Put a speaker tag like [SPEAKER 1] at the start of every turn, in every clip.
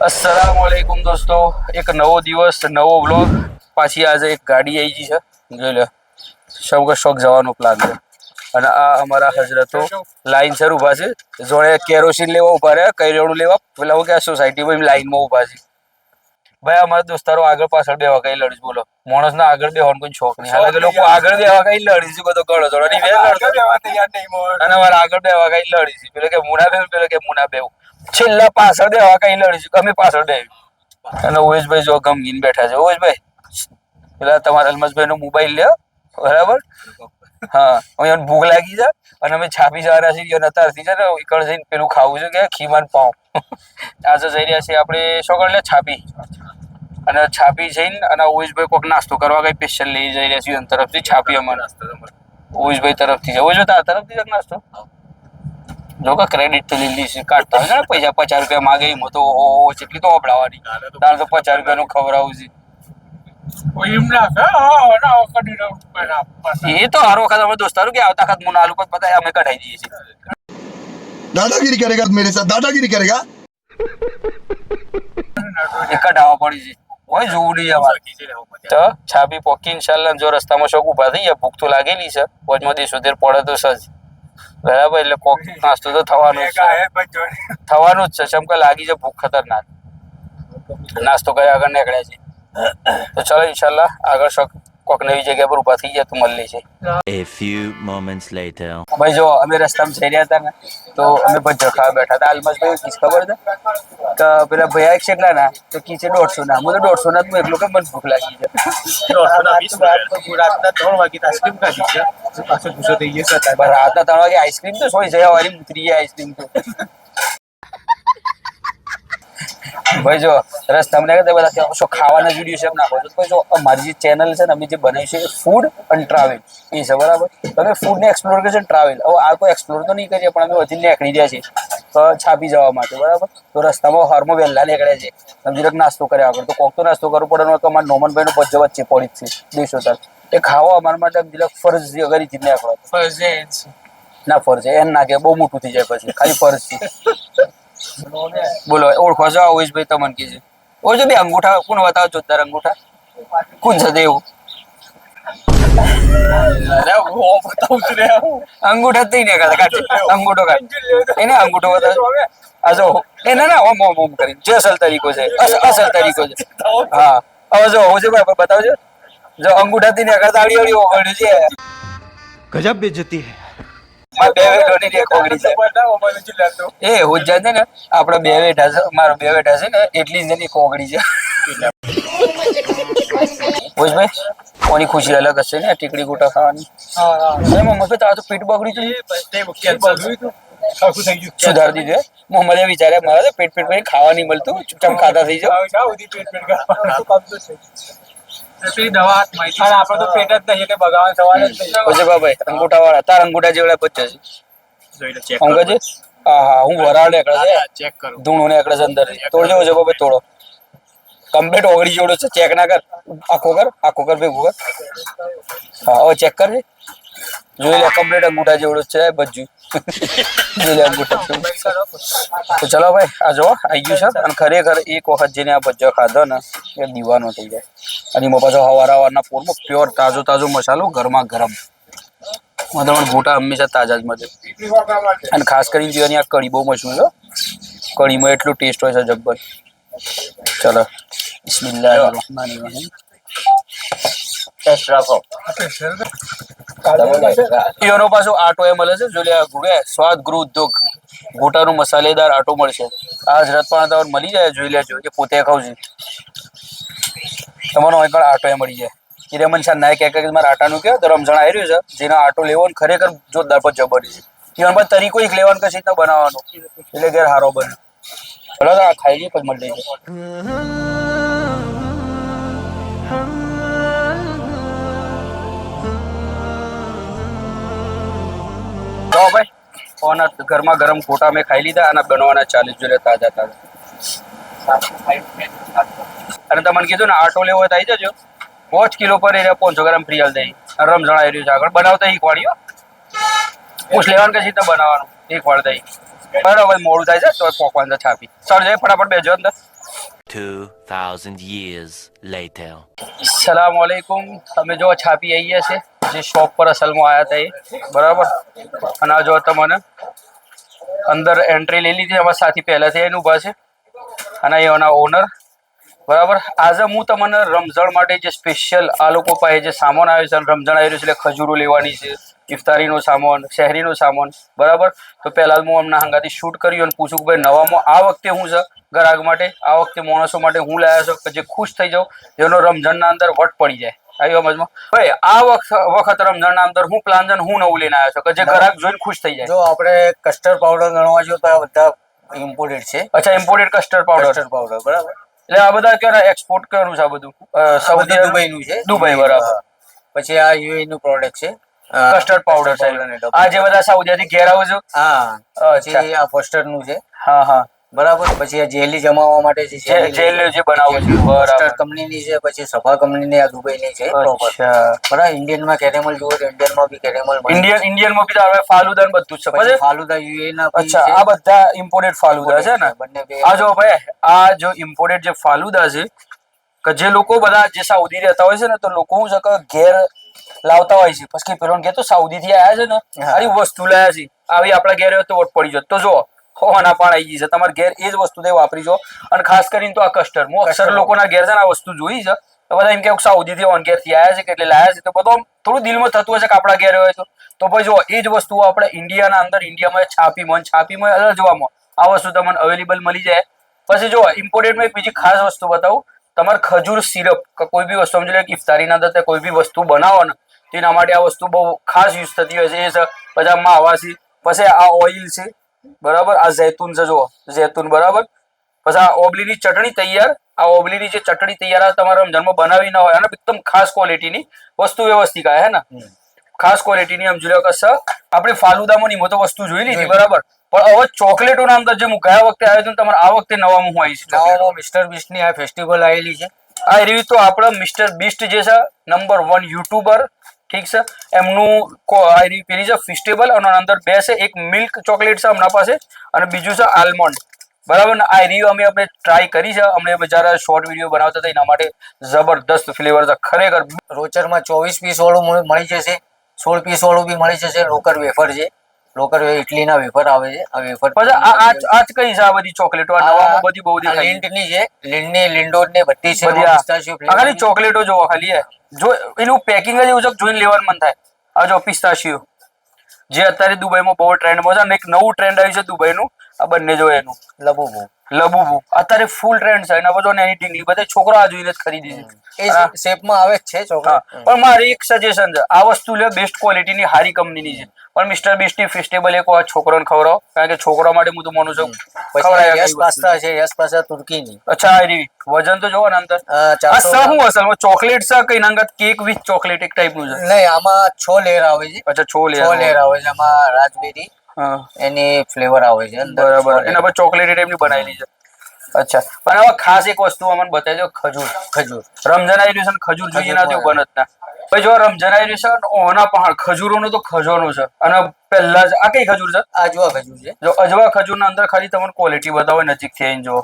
[SPEAKER 1] अस्सलामुअलैकुम दोस्तों, एक नवो दिवस नवो व्लॉग पाછી આજે એક ગાડી આવી ગઈ છે. જોઈ લે, સૌ શોખ જવાનો પ્લાન છે. અને આ અમારા હજરતો લાઈન સર ઉભા છે. જોડે કેરોસીન લેવા ઉભા રહ્યા, કરિયાણું લેવા પેલા કે સોસાયટીમાં લાઈનમાં ઉભા છે. ભાઈ અમારા દોસ્તારો આગળ પાછળ બેવા કઈ લડીશ, બોલો માણસ ના આગળ બેવાનું કોઈ શોખ નહીં. હાલાકી લોકો આગળ બેવા કઈ લડીશ બધો ગળો જોડો નહીં અને અમારા આગળ બેવા કઈ લડીશ. પેલો કે મુના બે, પેલો કે મુના બેવું. છેલ્લા પાછળ બેવા કઈ લડીશું, અમે પાછળ બેવી. અને ઓવેશભાઈ જો ગમગીને બેઠા છે. ઓવેશભાઈ પેલા તમારા અલમસભાઈ નો મોબાઈલ લ્યો, બરાબર? હા, અહીંયા ભૂખ લાગી છે અને અમે છાપી જવાના છીએ. અત્યારથી છે ને એકડ જઈને પેલું ખાવું છે કે ખીમાન પાઉં. આજે જઈ રહ્યા છીએ આપણે શું કરી લે છાપી. અને છાપી જઈને અને ઓવેશભાઈ કોઈક નાસ્તો કરવા કઈ સ્પેશિયલ લઈ જઈ રહ્યા છીએ તરફથી. છાપી અમારા ઓવેશભાઈ તરફથી છે. ઓવેશભાઈ તારા તરફથી જ નાસ્તો જો કે ક્રેડિટ તો લીધી છે, કાઢતા હોય ને પૈસા. 50 રૂપિયા માગે એમ તો જેટલી તો ઓપડાવાની તાર તો 50 રૂપિયાનું ખવડાવું છે. એ તો હર વખત અમે દોસ્તારો કે આવતા વખત મુના આલુ પર પતા અમે કઢાઈ દઈએ છીએ.
[SPEAKER 2] दादागिरी करेगा मेरे साथ, दादागिरी करेगा.
[SPEAKER 1] એ કઢાવવા પડી છે. કોઈ જોવું નહીં અમારે તો છાપી પોકી ઇન્શાલ્લાહ. જો રસ્તામાં શોખ ઉભા થઈ ગયા, ભૂખ તો લાગેલી છે. વચમાં 170 પડે તો સજ બરાબર. એટલે કોક નાસ્તો તો થવાનું જ છે. ચમકે લાગી છે ભૂખ ખતરનાક. નાસ્તો કર્યા આગળ નીકળ્યા છે. તો ચાલો ઇન્શાલ્લાહ આગળ શોખ કોક નવી જગ્યા પર ઉભા થઈ ગયા તો મળી છે.
[SPEAKER 3] A few moments later.
[SPEAKER 1] ભાઈ જો અમે રસ્તામાં જઈ રહ્યા હતા ને તો અમે ભજીયા ખાવા બેઠા હતા. અલમસભાઈ કીસ ખબર છે કે પેલા ભૈયા એક કેટલા ના તો કીચે 150 ના. હું તો 150 ના હું એકલો કે મને ભૂખ લાગી છે. રાતના 3 વાગે આઈસ્ક્રીમ તો સોય જયા વાળી ઉતરી આઈસ્ક્રીમ તો ભાઈ જો રસ્તામાં બધા શું ખાવાના વિડીયો છે એમ નાખો છો. જો અમારી જે ચેનલ છે ને અમે જે બનાવી છે ફૂડ અને ટ્રાવેલ એ છે, બરાબર? તમે ફૂડ ને એક્સપ્લોર કરશો ટ્રાવેલ. હવે આ કોઈ એક્સપ્લોર તો નહીં કરીએ પણ અમે વધી નીકળી રહ્યા છીએ તો છાપી જવા માટે, બરાબર? તો રસ્તામાં હારમાં વહેલા નીકળ્યા છે. તમે જરાક નાસ્તો કર્યા આગળ તો કોક તો નાસ્તો કરવો પડે. તો અમારા નોમનભાઈ નો ભજ્જો વચ્ચે પડી જ છે 200 એ ખાવા અમારા માટે જરાક ફરજ અગરી નીકળો ના ફરજ એમ ના કે બહુ મોટું થઈ જાય પછી ખાલી ફરજ છે. બોલો ઓળખો છો ઓવેશભાઈ તમને કે છે? ઓજો બે અંગૂઠા કોણ બતાવો જોરદાર અંગૂઠા કોણ છે દેવું? અંગૂઠા જ નહીં કરતા કાઢ અંગૂઠો કાઢ એને અંગૂઠો બતાવો. આ જો એને ના ઓમ ઓમ ઓમ કરી જે અસલ તરીકો છે, અસલ તરીકો છે. હા હવે જો ઓવેશભાઈ બતાવજો. જો અંગૂઠા થી નહીં કરતા આવડી આવડી ઓગળ્યું છે.
[SPEAKER 3] गजब बेइज्जती है.
[SPEAKER 1] બે વેઠોની એક ઓગળી છે. એ હોજા છે ને આપડે બે વેઠા છે, મારો બે વેઠા છે ને એટલી જ એક ઓગળી છે. ભાઈ કોની ખુશી અલગ હશે ને ટીકડી ગોટા ખાવાની. મમ્મી તારા તો પેટ બગડ્યું હતું, સુધાર દીધું. મોહમ્મદે વિચાર્યા મારે પેટ ખાવા નહીં મળતું, ચૂપચાપ ખાતા થઈ જાવ. અંગૂઠા વાળા તાર અંગૂઠા જેવડા બચ્ચા છે. હા હું વરાળ નીકળે છે, ધૂણો નીકળે છે અંદર. તોડજો છે બાબા, તોડો. કમ્પ્લીટ ઓગળી જેવડો છે. ચેક ના કર, આખો કર ભેગું કર. હા હવે ચેક કરજે. જોઈ લે કમ્પ્લીટ અંગૂઠા જેવડો છે બજ્જું. જોઈ લે અંગૂઠા. તો ચલો ભાઈ આ જો આવી ગયું છે. અને ખરેખર એક વખત જેને આ ભજીયા ખાધો ને એ દીવાનો થઈ જાય. અને એમાં પાછો હવારના પોરમાં પ્યોર તાજો મસાલો ગરમા ગરમ. મને ગોટા હંમેશા તાજા જ મળે. અને ખાસ કરીને જીવાની આ કઢી બહુ મશહૂર છે. કઢીમાં એટલું ટેસ્ટ હોય છે જબ્બર. ચલો બિસ્મિલ્લાહિર્રહમાનિર્રહીમ. ટેસ્ટ રાખો. એનો પાછો આટો એ મળે છે. જો લે સ્વાદ ગૃહ ઉદ્યોગ ગોટાનો મસાલેદાર આટો મળશે. આ હજરત પણ તમને મળી જાય. જોઈ લેજો એ પોતે ખાવ છે. તમારો આગળ આટો એ મળી જાય. હિરેમન શાહ નાયક કે મારા આટાનું કે તો રમઝાન આવી રહ્યું છે જેનો આટો લેવો ને ખરેખર જોરદાર પર જબર છે. એમાં બાદ તરીકો એક લેવાનું કશી રીતના બનાવવાનો એટલે ઘેર હારો બને. ભલે તો આ ખાઈ લઈએ પછી મળી જાય. તો ભાઈ ઓના ગરમા ગરમ ગોટા મેં ખાઈ લીધા અને બનવાના 40 જોડે તાજા. અને તમને કીધું ને આટો લેવો હોય તો આવી જજો. 5 કિલો પર 500 ગ્રામ ફ્રી હાલ દઈ. રમઝાન આવી રહ્યું છે આગળ બનાવતા એક વાળીઓ પૂછ લેવાનું કે સીધા બનાવવાનું એક વાળ દઈ. બરાબર મોડું થાય છે તો પોકવાનું છાપી સર જાય ફટાફટ બેજો અંદર.
[SPEAKER 3] 2,000 years later.
[SPEAKER 1] સલામ વાલેકુમ. અમે જો છાપી આવીએ છે જે શોપ પર અસલમાં આવ્યા હતા એ બરાબર. અને આ જો તમને અંદર એન્ટ્રી લઈ લીધી, અમારા સાથી પહેલાથી એને ઊભા છે અને એના ઓનર બરાબર. આજે હું તમને રમઝાન માટે જે સ્પેશિયલ આ લોકો પાસે જે સામાન આવ્યો છે, રમઝાન આવી રહ્યું છે એટલે ખજૂરો લેવાની છે, ઇફતારીનો સામાન, શહેરીનો સામાન બરાબર. તો પહેલા હું હમણાં હંગાથી શૂટ કર્યું અને પૂછું કે ભાઈ નવામાં આ વખતે હું છે ગ્રાહક માટે, આ વખતે માણસો માટે હું લાવ્યા છું કે જે ખુશ થઈ જાઉં, જેનો રમઝાનના અંદર વટ પડી જાય. આવ્યો સમજમાં ભાઈ? આ વખત રમઝાનના અંદર હું પ્લાન છે હું નવું લઈને આવ્યો છું કે જે ગ્રાહક જોઈને ખુશ થઈ જાય.
[SPEAKER 4] જો આપણે કસ્ટર્ડ પાવડર ગણવા જો તો આ બધા ઇમ્પોર્ટેડ છે.
[SPEAKER 1] અચ્છા, ઇમ્પોર્ટેડ કસ્ટર્ડ પાવડર
[SPEAKER 4] બરાબર.
[SPEAKER 1] એટલે આ બધા ક્યારે એક્સપોર્ટ કરવાનું છે? આ બધું સાઉદી
[SPEAKER 4] દુબઈ નું છે.
[SPEAKER 1] દુબઈ બરાબર.
[SPEAKER 4] પછી આ યુએ નું પ્રોડક્ટ છે
[SPEAKER 1] કસ્ટર્ડ પાવડર છે. આ જે બધા સાઉદીથી ઘેર આવો છો.
[SPEAKER 4] હા. પછી આ ફોસ્ટર નું છે.
[SPEAKER 1] હા હા
[SPEAKER 4] બરાબર. પછી આ જેલી જમાવવા માટે છે,
[SPEAKER 1] જેલ જે બનાવો છે
[SPEAKER 4] ફોસ્ટર
[SPEAKER 1] બરાબર.
[SPEAKER 4] કંપનીની છે. પછી સફા કંપનીની આ દુબઈની છે પ્રોપર.
[SPEAKER 1] અચ્છા,
[SPEAKER 4] બરાબર. ઇન્ડિયનમાં કેરેમલ જુઓ તો ઇન્ડિયનમાં બી કેરેમલ
[SPEAKER 1] ઇન્ડિયનમાં બી આવે ફાલુદા ને બધું જ છે.
[SPEAKER 4] પછી
[SPEAKER 1] પછી
[SPEAKER 4] ફાલુદા યુએ ના બી
[SPEAKER 1] અચ્છા,
[SPEAKER 4] છે.
[SPEAKER 1] આ બધા ઇમ્પોર્ટેડ ફાલુદા છે ને?
[SPEAKER 4] બંને બે.
[SPEAKER 1] આ જો ભાઈ, આ જો ઇમ્પોર્ટેડ જે ફાલુદા છે કે જે લોકો બધા જે સાઉદી રહેતા હોય છે ને, તો લોકો શું છે કે ઘેર લાવતા હોય છે. પછી પેલો કે તો સાઉદી થી આવ્યા છે ને, આવી વસ્તુ લાયા છે, આવી આપણા ઘેર હોય તો વટ પડી જાય. તો જો હોવાના પણ આવી ગઈ છે તમારે ઘેર, એ જ વસ્તુ તે વાપરી જો. અને ખાસ કરીને તો આ કસ્ટર્ડ, હું અક્ષર લોકોના ઘેર છે ને આ વસ્તુ જોઈ છે તો બધા એમ કે સાઉદી થી ઓન ઘેર થી આવ્યા છે કે એટલે લાયા છે, તો બધું થોડું દિલમાં થતું હશે કે આપણા ઘેર હોય તો ભાઈ જો એ જ વસ્તુ આપણે ઇન્ડિયાના અંદર ઇન્ડિયામાં છાપીમાં જોવામાં આ વસ્તુ તમને અવેલેબલ મળી જાય. પછી જો ઇમ્પોર્ટેડમાં બીજી ખાસ વસ્તુ બતાવું, તમારે ખજૂર સિરપ કે કોઈ બી વસ્તુ સમજી લો કે ઇફતારીના અંદર કોઈ બી વસ્તુ બનાવો ને તેના માટે આ વસ્તુ બહુ ખાસ યુઝ થતી હોય છે. એ છે પછી આ માવા છે, પછી આ ઓઇલ છે બરાબર, આ જૈતુન છે, જો જૈતુન બરાબર. પછી આ ઓબલીની ચટણી તૈયાર, આ ઓબલીની જે ચટણી તૈયાર તમારે રમઝાનમાં બનાવી ના હોય અને એકદમ ખાસ ક્વોલિટીની વસ્તુ વ્યવસ્થિત આવે હે ને, ખાસ ક્વોલિટીની સમજી લો કે આપણે ફાલુદામાં ની તો વસ્તુ જોઈ લીધી બરાબર. પણ હવે ચોકલેટોના અંદર જે હું ગયા વખતે આવ્યો હતો તમારે આ વખતે નવામાં હું આવીશ.
[SPEAKER 4] નવામાં મિસ્ટર બીસ્ટ ની આ ફેસ્ટિવલ આવેલી છે.
[SPEAKER 1] આ એવી તો આપણા મિસ્ટર બીસ્ટ જે છે નંબર 1 યુટ્યુબર, ઠીક છે, એમનું પેલી છે ફેસ્ટિવલ અને અંદર બે છે, એક મિલ્ક ચોકલેટ છે હમણાં પાસે અને બીજું છે આલમંડ બરાબર ને. આ રિવ્યુ અમે ટ્રાય કરી છે, અમને બજાર શોર્ટ વિડીયો બનાવતા હતા એના માટે. જબરદસ્ત ફ્લેવર છે ખરેખર.
[SPEAKER 4] રોચરમાં 24 પીસ વાળું મળી જશે, 16 પીસ વાળું બી મળી જશે. લોકર વેફર છે, લોકર ઇટલીના વેફર આવે છે. આ વેફર
[SPEAKER 1] પછી આ કઈ છે? આ બધી ચોકલેટો આ નવામાં બધી બહુ દેખાય.
[SPEAKER 4] લિંડની છે, લિંડની લિંડોરની બધી છે.
[SPEAKER 1] બધી આ ખાલી ચોકલેટો જોવો ખાલી, જો એનું પેકિંગ જ એવું છે જોઈને લેવાનું મન થાય. આ જો પિસ્તાશિયો જે અત્યારે દુબઈમાં બહુ ટ્રેન્ડમાં છે અને એક નવું ટ્રેન્ડ આવ્યું છે દુબઈનું, આ બંને જો એનું લબુબુ અત્યારે ફૂલ ટ્રેન્ડ છે. એના પછી એની ઢીંગલી બધા છોકરો આ જોઈને જ ખરીદી છે.
[SPEAKER 4] એ શેપમાં આવે જ છે ચોકલેટ.
[SPEAKER 1] પણ મારી એક સજેશન છે, આ વસ્તુ લે બેસ્ટ ક્વોલિટીની હારી કંપનીની છે. પણ મિસ્ટર બીસ્ટની ફેસ્ટિવલ એક વાર છોકરાને ખવડાવો, કારણ કે છોકરા માટે હું તો માનું છું
[SPEAKER 4] પછી યસ પાસ્તા છે, યસ પાસ્તા તુર્કીની.
[SPEAKER 1] અચ્છા, આ વજન તો જોવો ને અંદર. આ શું અસલમાં ચોકલેટ છે કઈ નાંગત કેક વિથ ચોકલેટ એક ટાઈપનું છે?
[SPEAKER 4] નહીં, આમાં 6 લેયર આવે છે.
[SPEAKER 1] અચ્છા, 6
[SPEAKER 4] લેયર આવે છે. આમાં રાસબેરી એની ફ્લેવર આવે છે અંદર.
[SPEAKER 1] બરાબર, એના પર ચોકલેટ ટાઈપની બનાવેલી છે. અચ્છા, પણ હવે ખાસ એક વસ્તુ અમને બતાવી દો, ખજૂર. રમઝાન આવી રહ્યું છે, ખજૂર જોઈએ ના તો બને જ ના. ભાઈ જો રમઝાન આવી રહ્યું છે ઓના પહાડ ખજૂરોનો તો ખજાનો છે. અને પહેલા જ આ કઈ ખજૂર છે?
[SPEAKER 4] અજવા ખજૂર છે.
[SPEAKER 1] જો અજવા ખજૂરના અંદર ખાલી તમને ક્વોલિટી બતાવો નજીકથી આવીને જો.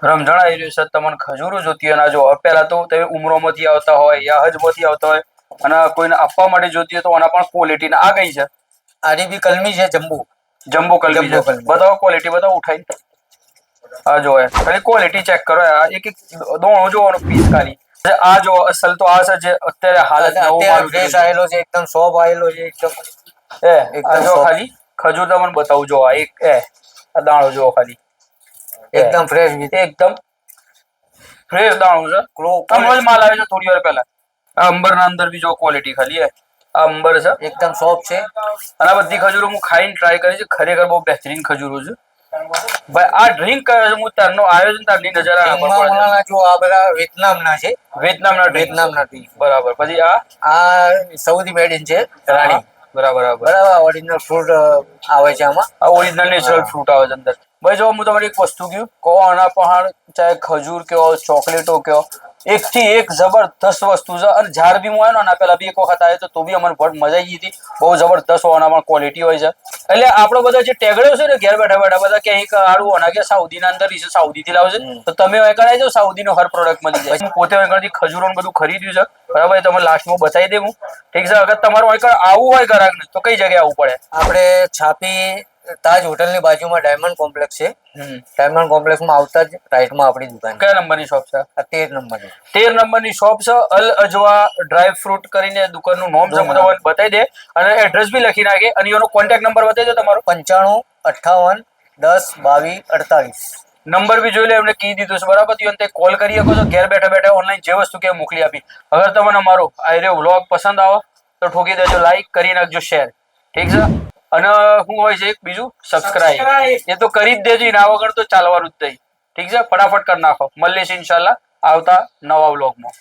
[SPEAKER 1] રમઝાન આવી રહ્યું છે, તમને ખજૂરો જોતી હોય. જો પહેલા તો તમે ઉમરોમાંથી આવતા હોય યા હજમાંથી આવતા હોય અને કોઈને આપવા માટે જોતી હોય તો આના પણ ક્વોલિટી આ કઈ છે?
[SPEAKER 4] આની બી કલમી છે,
[SPEAKER 1] જમ્બો કલમી છે. બતાવો ક્વોલિટી, બતાવો ઉઠાઈ. આ જો ખાલી ક્વોલિટી ચેક કરો. એક એક દોણો જોવાનો પીસ ખાલી. આ જો અસલ તો આ છે જે અત્યારે હાલત નવો
[SPEAKER 4] ફ્રેશ આયેલો છે, એકદમ સોફ્ટ આયેલો છે
[SPEAKER 1] એકદમ. જો ખાલી ખજૂર તમને બતાવું, જો આ એક આ દાણો જો ખાલી
[SPEAKER 4] એકદમ ફ્રેશ,
[SPEAKER 1] એકદમ ફ્રેશ દાણો છે. કમળ માલ આવે છે થોડી વાર પહેલા. આ અંબરના અંદર બી જો ક્વોલિટી ખાલી આ અંબર છે,
[SPEAKER 4] એકદમ સોફ્ટ છે.
[SPEAKER 1] અને આ બધી ખજૂરો હું ખાઈને ટ્રાય કરી છે, ખરેખર બહુ બહેતરીન ખજૂરો છે. ભાઈ આ ડ્રિંક કર્યો છે હું તારનો આવ્યો છું, તારની નજર
[SPEAKER 4] જો આ બધા વિયેતનામના છે,
[SPEAKER 1] વિયેતનામના બરાબર. પછી
[SPEAKER 4] આ સાઉદી મેડ ઇન છે, રાણી.
[SPEAKER 1] બરાબર
[SPEAKER 4] ઓરિજિનલ ફ્રૂટ આવે છે આમાં.
[SPEAKER 1] આ ઓરિજિનલ નેચરલ ફ્રૂટ આવે છે અંદર. ભાઈ જો હું તમારી એક વસ્તુ કહું, કહો આના પહાડ ચાહે ખજૂર કયો ચોકલેટો કયો, એકથી એક જબરદસ્ત વસ્તુ છે. અને જ્યાર બી હું આવ્યો ને પેલા બી એક વખત આવ્યો તો બી અમને મજા આવી ગઈ હતી. બહુ જબરદસ્ત હોવાના ક્વોલિટી હોય છે. એટલે આપણો બધા જે ટેગડ્યો છે ને ઘેર બેઠા બેઠા બધા કે અહીં આડું હોના કે સાઉદી ના અંદર છે, સાઉદી થી લાવશે તો તમે અહીં કરાવી દો, સાઉદી નો હર પ્રોડક્ટ મળી જાય. હું પોતે અહીં ખજૂરો બધું ખરીદ્યું છે, બરાબર. તમે લાસ્ટમાં બતાવી દે હું, ઠીક છે. અગર તમારું અહીં આવું હોય ગ્રાહક ને તો કઈ જગ્યાએ આવવું પડે?
[SPEAKER 4] આપણે છાપી તાજ હોટલ ની બાજુમાં ડાયમંડ કોમ્પ્લેક્સ છે. ડાયમંડ કોમ્પ્લેક્સમાં આવતા જ રાઈટમાં આપણી દુકાન.
[SPEAKER 1] કયા નંબરની શોપ છે?
[SPEAKER 4] 13 નંબર.
[SPEAKER 1] 13 નંબરની શોપ છે. અલ અજવા ડ્રાય ફ્રૂટ કરીને દુકાનનું નામ છે, હું તમને બતાવી દે અને એડ્રેસ બી લખી નાખે. અને એનો કોન્ટેક્ટ નંબર બતાવી દો તમારો.
[SPEAKER 4] 95 58 10 22 48.
[SPEAKER 1] નંબર બી જોઈ લે, એમને કહી દીધું છે, બરાબર. તે કોલ કરી શકો છો ઘેર બેઠા બેઠા ઓનલાઈન જે વસ્તુ કે મોકલી આપી. અગર તમને અમારો આ વ્લોગ પસંદ આવે તો ઠોકી દેજો લાઈક, કરી નાખજો શેર, ઠીક છે. અને શું હોય છે એક બીજું સબસ્ક્રાઇબ, એ તો કરી જ દેજો. ના વગર તો ચાલવાનું જ નહીં, ઠીક છે. ફટાફટ કરી નાખો. મળીશું ઇન્શાલ્લાહ આવતા નવા વ્લોગમાં.